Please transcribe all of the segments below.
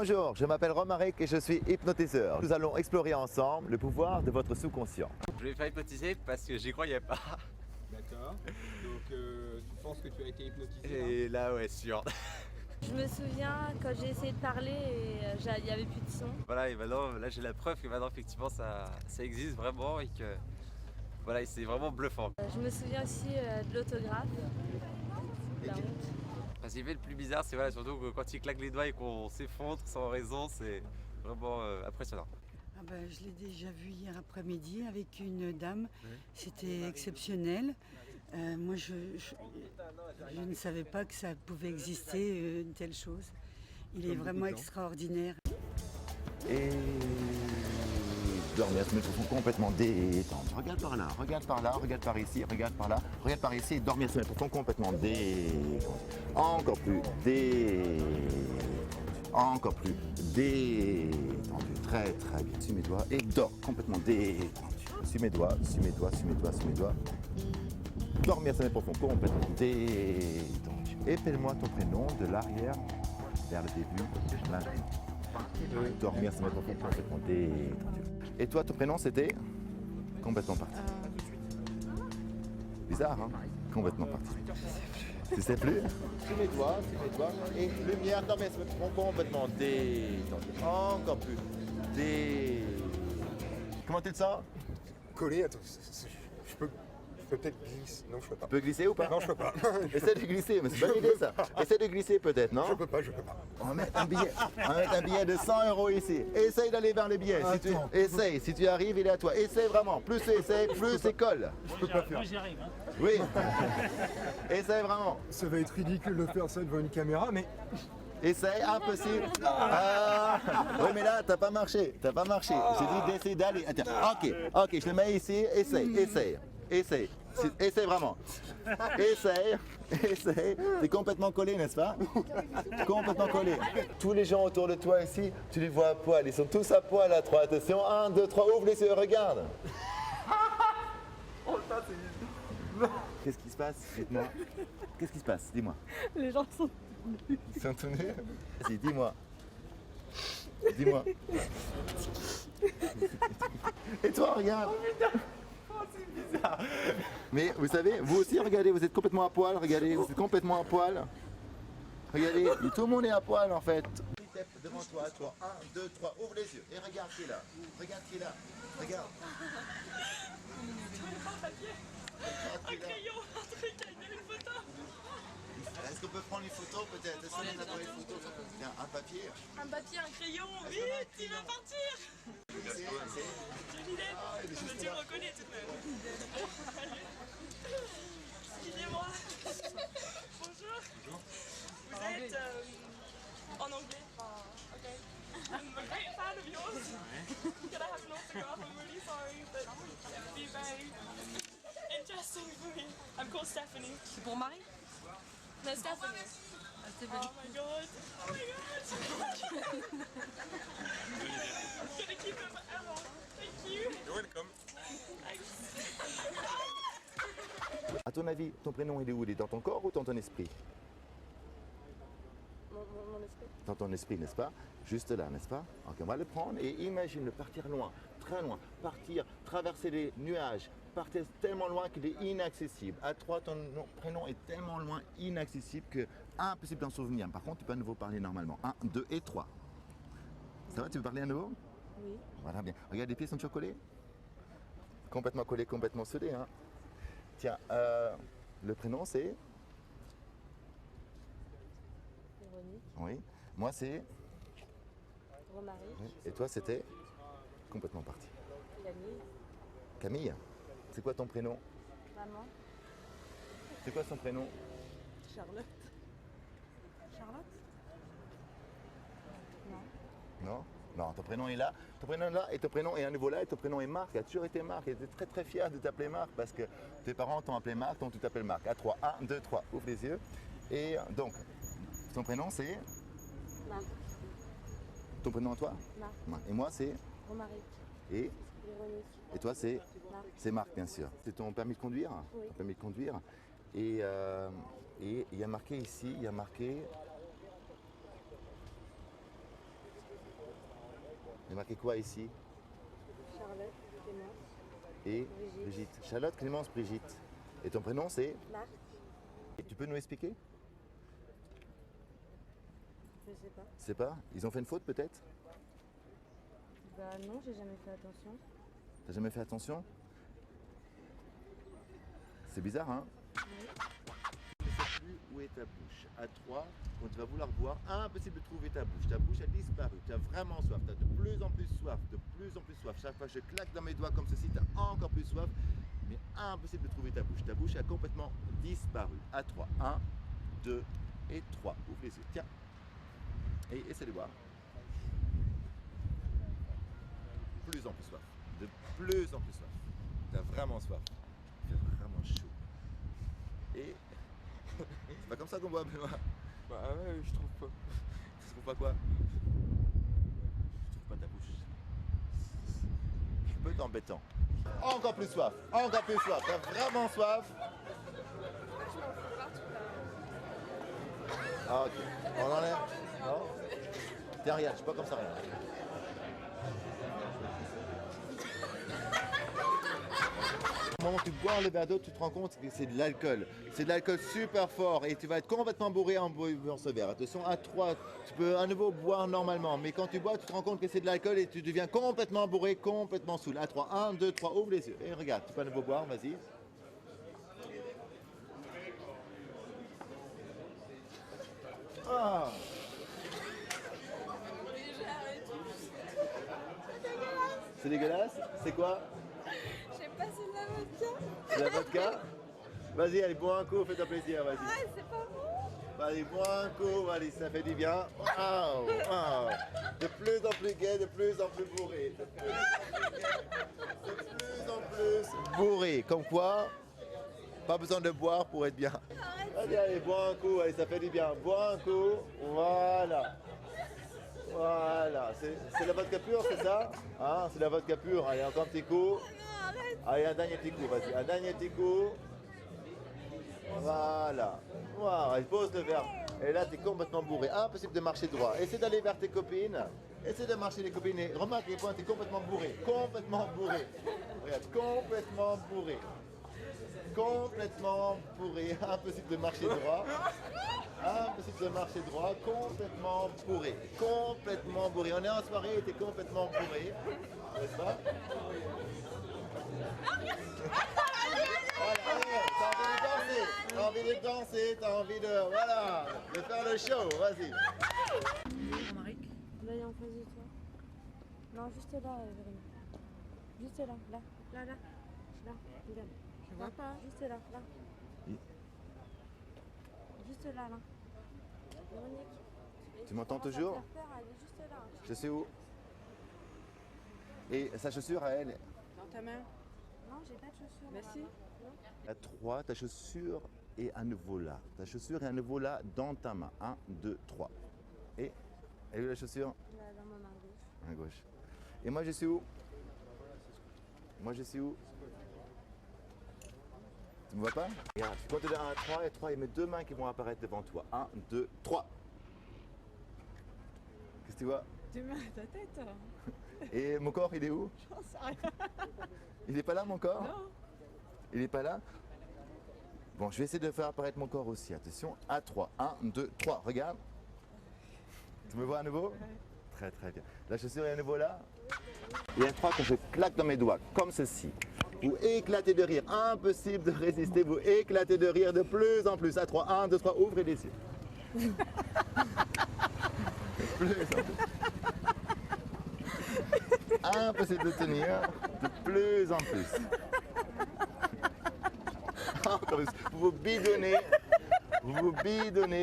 Bonjour, je m'appelle Romaric et je suis hypnotiseur. Nous allons explorer ensemble le pouvoir de votre sous-conscient. Je vais faire hypnotiser parce que j'y croyais pas. D'accord. Donc tu penses que tu as été hypnotisé Et là, ouais, sûr. Je me souviens quand j'ai essayé de parler et il n'y avait plus de son. Voilà, et maintenant, là j'ai la preuve que maintenant effectivement ça existe vraiment et que voilà, c'est vraiment bluffant. Je me souviens aussi de l'autographe. La honte. Ce qui fait le plus bizarre, c'est voilà, surtout que quand il claque les doigts et qu'on s'effondre sans raison, c'est vraiment impressionnant. Ah ben, je l'ai déjà vu hier après-midi avec une dame, c'était exceptionnel. Moi je ne savais pas que ça pouvait exister une telle chose. Il est vraiment extraordinaire. Et dormir, se mettre au fond complètement détendu. Regarde par là, regarde par là, regarde par ici, regarde par là, regarde par ici et dormir, se mettre au fond complètement détendu. Encore plus détendu. Encore plus détendu. Très très bien. Suis mes doigts et dors complètement détendu. Suis mes doigts, suis mes doigts, suis mes doigts, suis mes doigts. Dormir, se mettre au fond complètement détendu. Épelle-moi ton prénom de l'arrière vers le début. Maintenant. Dormir, se mettre au fond complètement détendu. Et toi, ton prénom c'était complètement parti. Bizarre, hein? Complètement parti. Tu sais plus? Sous mes doigts, et lumière, dormir, se mettre au fond complètement détendu. Encore plus détendu. Comment tu te sens? Collé, attends, je peux peut-être glisser. Non, je peux pas. Tu peux glisser ou pas? Non, je peux pas. Essaie de glisser, mais c'est bonne idée ça. Essaie de glisser peut-être, non? Je peux pas. On va mettre un billet de 100 € ici. Essaye d'aller vers le billet. Essaye, si tu arrives, il est à toi. Essaye vraiment. Plus tu essayes, plus c'est colle. Je peux pas faire. Moi j'y arrive. Hein. Oui. Essaye vraiment. Ça va être ridicule de faire ça devant une caméra, mais Essaye, impossible. Oui, mais là, t'as pas marché. J'ai dit d'essayer d'aller. Attends, ok, je le mets ici. Essaye. Essaye vraiment. Essaye. T'es complètement collé, n'est-ce pas? Complètement collé. Tous les gens autour de toi ici, tu les vois à poil. Ils sont tous à poil à 3. Attention, 1, 2, 3, ouvre les yeux, regarde. Qu'est-ce qui se passe? Dites-moi. Qu'est-ce qui se passe? Dis-moi. Les gens sont... Ils sont tous nus? Vas-y, dis-moi. Dis-moi. Et toi, regarde. C'est bizarre. Mais vous savez, vous aussi, regardez, vous êtes complètement à poil. Regardez, vous êtes complètement à poil. Regardez, tout le monde est à poil en fait. Devant toi, 1, 2, 3, ouvre les yeux et regarde qui est là. Regarde. Un crayon, un truc avec une photo. Est-ce qu'on peut prendre une photo peut-être? Est-ce qu'on a d'abord une photo? Tiens, un papier. Un papier, un crayon, vite, il va partir. J'ai une idée, mais tu reconnais tout de même. Excusez-moi. Bonjour. Vous êtes en anglais? Ok. I'm a great fan of yours. Can I have an autograph? I'm really sorry, but it would be very interesting for me. I'm called Stephanie. C'est pour Marie? No, Stephanie. Oh my god. I'm gonna keep it forever. Thank you. you're welcome. Thanks. À ton avis, ton prénom il est où? Il est dans ton corps ou dans ton esprit? Mon esprit. Dans ton esprit, n'est-ce pas? Juste là, n'est-ce pas? Ok, on va le prendre et imagine-le partir loin, très loin, traverser les nuages, partir tellement loin qu'il est inaccessible. À 3, ton prénom est tellement loin, inaccessible que impossible d'en souvenir. Par contre, tu peux à nouveau parler normalement. 1, 2 et 3. Ça va, tu veux parler à nouveau? Oui. Voilà, bien. Regarde, les pieds sont toujours collés? Complètement collés, complètement soudés. Hein. Tiens, le prénom c'est? Véronique. Oui. Moi c'est? Romaric. Oui. Et toi c'était? Complètement parti. Camille. Camille? C'est quoi ton prénom? Maman. C'est quoi son prénom? Charlotte. Charlotte? Non. Non? Non, ton prénom est là. Ton prénom est là et ton prénom est à nouveau là et ton prénom est Marc. Il a toujours été Marc. Il était très très fier de t'appeler Marc parce que tes parents t'ont appelé Marc, donc tu t'appelles Marc. À 3, 1, 2, 3, ouvre les yeux. Et donc, ton prénom c'est? Marc. Ton prénom à toi? Marc. Et moi c'est? Romaric. Et? Véronique. Et toi c'est? Marc. C'est Marc bien sûr. C'est ton permis de conduire? Oui. Ton permis de conduire. Et il y a marqué ici, il y a marqué Il y a marqué quoi ici? Charlotte, Clémence, Et Brigitte. Brigitte. Charlotte, Clémence, Brigitte. Et ton prénom c'est? Marc, Et tu peux nous expliquer? je sais pas. Je sais pas. Ils ont fait une faute peut-être? Bah non, j'ai jamais fait attention. T'as jamais fait attention? C'est bizarre, hein? Tu ne sais plus où est ta bouche. À 3, quand tu vas vouloir boire, impossible de trouver ta bouche. Ta bouche a disparu. Tu as vraiment soif. Tu as de plus en plus soif. De plus en plus soif. Chaque fois que je claque dans mes doigts comme ceci, tu as encore plus soif. Mais impossible de trouver ta bouche. Ta bouche a complètement disparu. À 3. 1, 2 et 3. Ouvre les yeux. Tiens. Et essaie de boire. De plus en plus soif. De plus en plus soif. Tu as vraiment soif. Il fait vraiment chaud. Et c'est pas comme ça qu'on boit, Benoît. Bah ouais, je trouve pas. Tu trouves pas quoi? Je trouve pas ta bouche. Un peu embêtant. Encore plus soif. Encore plus soif. T'as vraiment soif. Ah ok. On enlève? Non? Tiens, regarde, je suis pas comme ça, regarde. Au moment où tu bois le verre d'eau, tu te rends compte que c'est de l'alcool. C'est de l'alcool super fort et tu vas être complètement bourré en buvant ce verre. Attention, à 3, tu peux à nouveau boire normalement. Mais quand tu bois, tu te rends compte que c'est de l'alcool et tu deviens complètement bourré, complètement saoul. À 3, 1, 2, 3, ouvre les yeux. Et regarde, tu peux à nouveau boire, vas-y. Ah. C'est dégueulasse? C'est quoi? Je sais pas, c'est de la vodka. C'est la vodka? Vas-y, allez, bois un coup, fais-toi plaisir, vas-y. Ah, c'est pas bon. Allez, bois un coup, allez, ça fait du bien. Waouh, waouh. De plus en plus gai, de plus en plus bourré. De plus en plus bourré. Comme quoi, pas besoin de boire pour être bien. Allez, allez, bois un coup, allez, ça fait du bien. Bois un coup, voilà. Voilà, c'est la vodka pure, c'est ça? Hein, c'est la vodka pure. Allez, encore un petit coup. Allez, un dernier petit coup, vas-y, un dernier petit coup. Voilà. Wow, elle pose le verre. Et là, tu es complètement bourré. Impossible de marcher droit. Essaie d'aller vers tes copines. Essaie de marcher les copines. Et remarque à quel point tu es complètement bourré. Complètement bourré. Regarde, complètement bourré. Complètement bourré. Impossible de marcher droit. Impossible de marcher droit. Complètement bourré. Complètement bourré. On est en soirée et tu es complètement bourré. N'est-ce pas? T'as envie de danser, t'as envie de, voilà, de faire le show, vas-y. Là, il est en face de toi. Non, juste là, Vérénie. Juste là, là, là, là. Là, regarde. Je vois pas. Juste là, là. Juste là, là. Véronique. Tu m'entends commences à toujours? te faire peur, elle est juste là. Je sais où. Et sa chaussure à elle? Dans ta main. Non, j'ai pas de chaussures. Mais si. À 3, ta chaussure est à nouveau là. Ta chaussure est à nouveau là dans ta main. 1, 2, 3. Et elle est où la chaussure? Là, dans ma main gauche. À gauche. Et moi je suis où? Moi je suis où? Tu me vois pas? Regarde, je compte de 1 à 3 et 3, il y a mes deux mains qui vont apparaître devant toi. 1, 2, 3. Qu'est-ce que tu vois? Tu mets ta tête. Et mon corps, il est où? J'en sais rien. Il n'est pas là, mon corps? Non. Il n'est pas là? Bon, je vais essayer de faire apparaître mon corps aussi. Attention, à 3. 1, 2, 3. Regarde. Tu me vois à nouveau? Très, très bien. La chaussure est à nouveau là? Et à 3, quand je claque dans mes doigts, comme ceci, vous éclatez de rire. Impossible de résister. Vous éclatez de rire de plus en plus. À 3. 1, 2, 3. Ouvrez les yeux. De plus en plus. Impossible de tenir. De plus en plus. Encore plus. Vous vous bidonnez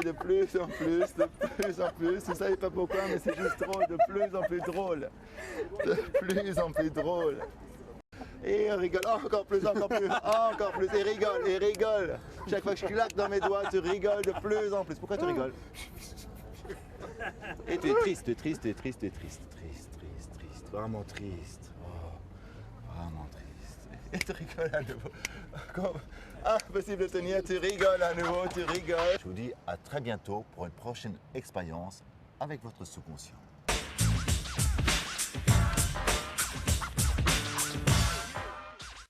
de plus en plus, de plus en plus. Vous ne savez pas pourquoi, mais c'est juste drôle, de plus en plus drôle. De plus en plus drôle. Et on rigole encore plus, encore plus, encore plus. Et rigole. Chaque fois que je claque dans mes doigts, tu rigoles de plus en plus. Pourquoi tu rigoles? Et tu es triste, triste. Vraiment triste. Oh, vraiment triste. Et tu rigoles à nouveau. Comme impossible de tenir, tu rigoles à nouveau, tu rigoles. Je vous dis à très bientôt pour une prochaine expérience avec votre sous-conscient.